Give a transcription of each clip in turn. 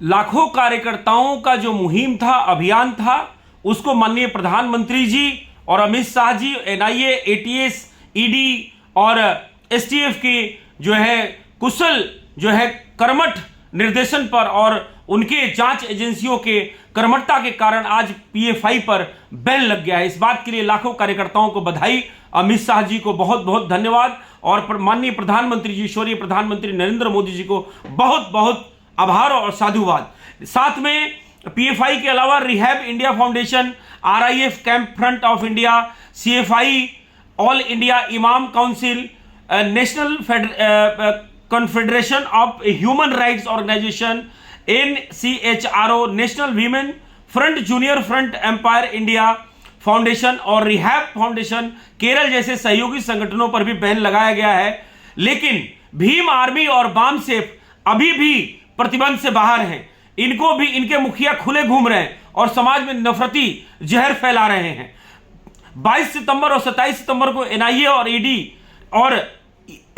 लाखों कार्यकर्ताओं का जो मुहिम था, अभियान था, उसको माननीय प्रधानमंत्री जी और Amit Shah ji, NIA, ATS, ED और एसटीएफ के जो है कुशल जो है कर्मठ निर्देशन पर और उनके जांच एजेंसियों के कर्मठता के कारण आज पीएफआई पर बैन लग गया है। इस बात के लिए लाखों कार्यकर्ताओं को बधाई, अमित शाह जी को बहुत बहुत धन्यवाद और माननीय प्रधानमंत्री जी, ईश्वरीय प्रधानमंत्री नरेंद्र मोदी जी को बहुत बहुत आभार और साधुवाद। साथ में पीएफआई के अलावा rehab India foundation, RIF camp front of India, CFI, all India imam council, national confederation of human rights organisation, NCHRO, national women front, junior front empire India foundation और रिहैब फाउंडेशन केरल जैसे सहयोगी संगठनों पर भी ban लगाया गया है। लेकिन भीम आर्मी और बाम सेफ अभी भी प्रतिबंध से बाहर हैं। इनको भी इनके मुखिया खुले घूम रहे हैं और समाज में नफरती जहर फैला रहे हैं। 22 सितंबर और 27 सितंबर को एनआईए और ईडी और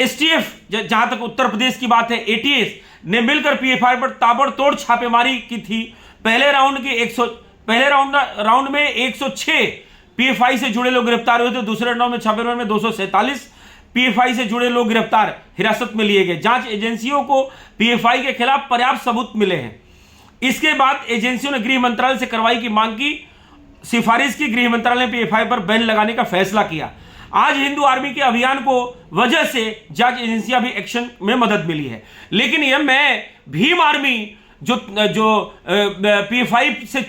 एसटीएफ, जहां तक उत्तर प्रदेश की बात है, एटीएस ने मिलकर पीएफआई पर ताबड़तोड़ छापेमारी की थी। पहले राउंड में 106 पीएफआई से जुड़े लोग गिरफ्तार हुए थे। दूसरे राउंड में छापेमारी में 247 पीएफआई से जुड़े लोग गिरफ्तार हिरासत में लिए गए। जांच एजेंसियों को पीएफआई के खिलाफ पर्याप्त सबूत मिले हैं। इसके बाद एजेंसियों ने गृह मंत्रालय से कार्रवाई की मांग की, सिफारिश की। गृह मंत्रालय ने पीएफआई पर बैन लगाने का फैसला किया। आज हिंदू आर्मी के अभियान को वजह से जांच एजेंसियां भी एक्शन में मदद मिली है। लेकिन यह मैं भीम आर्मी जो पीएफआई से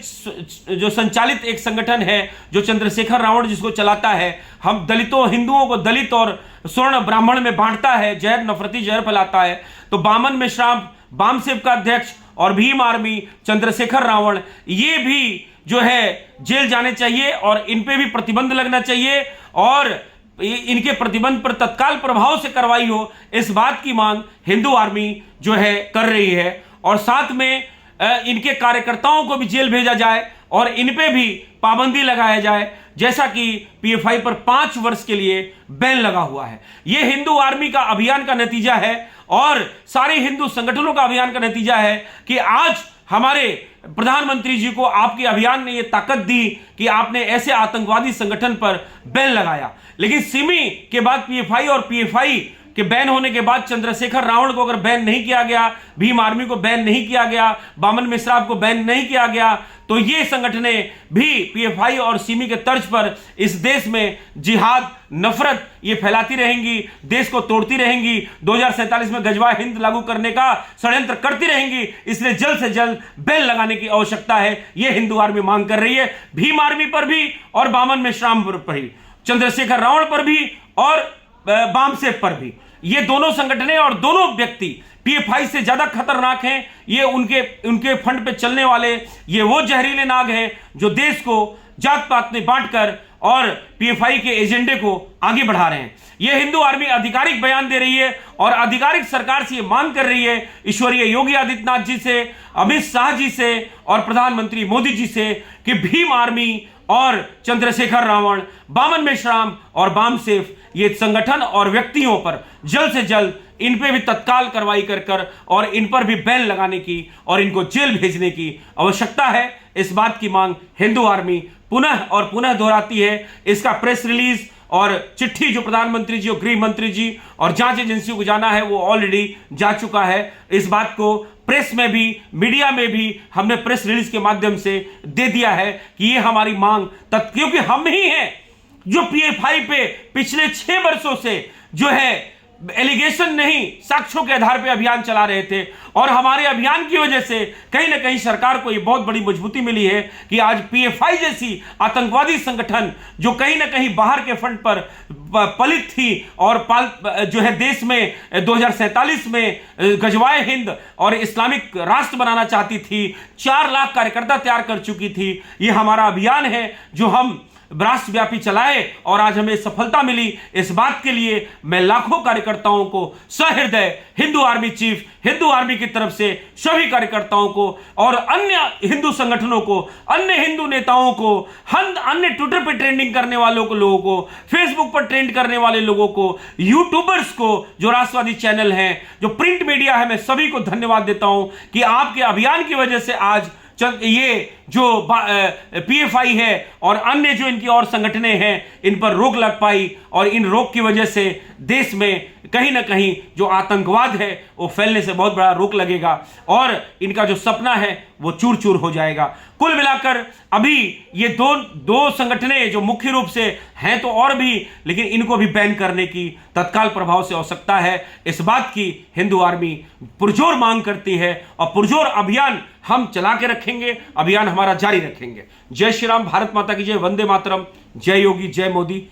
जो संचालित एक संगठन है, जो चंद्रशेखर रावण जिसको चलाता है, हम दलितों, हिंदुओं को दलित और स्वर्ण ब्राह्मण में बांटता है, जहर, नफरती जहर फैलाता है। तो बामन मिश्राम, बाम सेव का अध्यक्ष और भीम आर्मी चंद्रशेखर रावण, ये भी जो है जेल जाने चाहिए और इन पे भी प्रतिबंध लगना चाहिए और इनके प्रतिबंध पर तत्काल प्रभाव से कार्रवाई हो, इस बात की मांग हिंदू आर्मी जो है कर रही है। और साथ में इनके कार्यकर्ताओं को भी जेल भेजा जाए और इन पे भी पाबंदी लगाया जाए, जैसा कि पीएफआई पर 5 वर्ष के लिए बैन लगा हुआ है। यह हिंदू आर्मी का अभियान का नतीजा है और सारे हिंदू संगठनों का अभियान का नतीजा है कि आज हमारे प्रधानमंत्री जी को आपके अभियान ने यह ताकत दी कि आपने ऐसे आतंकवादी संगठन पर बैन लगाया। लेकिन सिमी के बाद पीएफआई और पीएफआई के बैन होने के बाद चंद्रशेखर रावण को अगर बैन नहीं किया गया, भीम आर्मी को बैन नहीं किया गया, बामन मिश्रा को बैन नहीं किया गया, तो ये संगठनें भी पीएफआई और सिमी के तर्ज पर इस देश में जिहाद, नफरत ये फैलाती रहेंगी, देश को तोड़ती रहेंगी, 2047 में गजवा हिंद लागू करने का षड्यंत्र करती रहेंगी। इसलिए जल्द से जल्द बैन लगाने की आवश्यकता है, ये हिंदू आर्मी मांग कर रही है। भीम आर्मी पर भी और बामन मिश्राम पर भी, चंद्रशेखर रावण पर भी और बाम सेफ पर भी, ये दोनों संगठनें और दोनों व्यक्ति पीएफआई से ज्यादा खतरनाक हैं। ये उनके फंड पे चलने वाले ये वो जहरीले नाग हैं जो देश को जात पात में बांटकर और पीएफआई के एजेंडे को आगे बढ़ा रहे हैं। ये हिंदू आर्मी आधिकारिक बयान दे रही है और आधिकारिक सरकार से ये मांग कर रही है, ईश्वरीय योगी आदित्यनाथ जी से, अमित शाह जी से और प्रधानमंत्री मोदी जी से, कि भीम आर्मी और चंद्रशेखर रावण, बामन मिश्राम और बाम सेफ ये संगठन और व्यक्तियों पर जल्द से जल्द इन पे भी तत्काल कार्रवाई कर और इन पर भी बैन लगाने की और इनको जेल भेजने की आवश्यकता है। इस बात की मांग हिंदू आर्मी पुनः और पुनः दोहराती है। इसका प्रेस रिलीज और चिट्ठी जो प्रधानमंत्री जी और गृह मंत्री जी और जांच एजेंसियों को जाना है वो ऑलरेडी जा चुका है। इस बात को प्रेस में भी, मीडिया में भी हमने प्रेस रिलीज के माध्यम से दे दिया है कि ये हमारी मांग, क्योंकि हम ही हैं जो पीएफआई पे पिछले 6 वर्षों से जो है एलिगेशन नहीं, साक्ष्यों के आधार पे अभियान चला रहे थे और हमारे अभियान की वजह से कहीं ना कहीं सरकार को ये बहुत बड़ी मजबूती मिली है कि आज पीएफआई जैसी आतंकवादी संगठन जो कहीं ना कहीं बाहर के फंड पर पलित थी और जो है देश में 2047 में गजवाए हिंद और इस्लामिक राष्ट्र बनाना चाहती थी, 4 लाख कार्यकर्ता तैयार कर चुकी थी। ये हमारा अभियान है जो हम राष्ट्रव्यापी चलाए और आज हमें सफलता मिली। इस बात के लिए मैं लाखों कार्यकर्ताओं को सहृदय Hindu army chief, Hindu army की तरफ से सभी कार्यकर्ताओं को और अन्य हिंदू संगठनों को, अन्य हिंदू नेताओं को, अन्य ट्विटर पर ट्रेंडिंग करने वालों को, लोगों को, फेसबुक पर ट्रेंड करने वाले लोगों को, यूट्यूबर्स को, जो राष्ट्रवादी चैनल हैं, जो प्रिंट मीडिया है, मैं सभी को धन्यवाद देता हूं कि आपके अभियान की वजह से आज ये जो पीएफआई है और अन्य जो इनकी और संगठनें हैं, इन पर रोक लग पाई और इन रोक की वजह से देश में कहीं ना कहीं जो आतंकवाद है वो फैलने से बहुत बड़ा रोक लगेगा और इनका जो सपना है वो चूर चूर हो जाएगा। कुल मिलाकर अभी ये दो संगठनें जो मुख्य रूप से हैं तो और भी, लेकिन इनको भी बैन करने की तत्काल प्रभाव से आवश्यकता है। इस बात की हिंदू आर्मी पुरजोर मांग करती है और पुरजोर अभियान हम चला के रखेंगे, अभियान हमारा जारी रखेंगे। जय श्री राम, भारत माता की जय, वंदे मातरम, जय योगी, जय मोदी।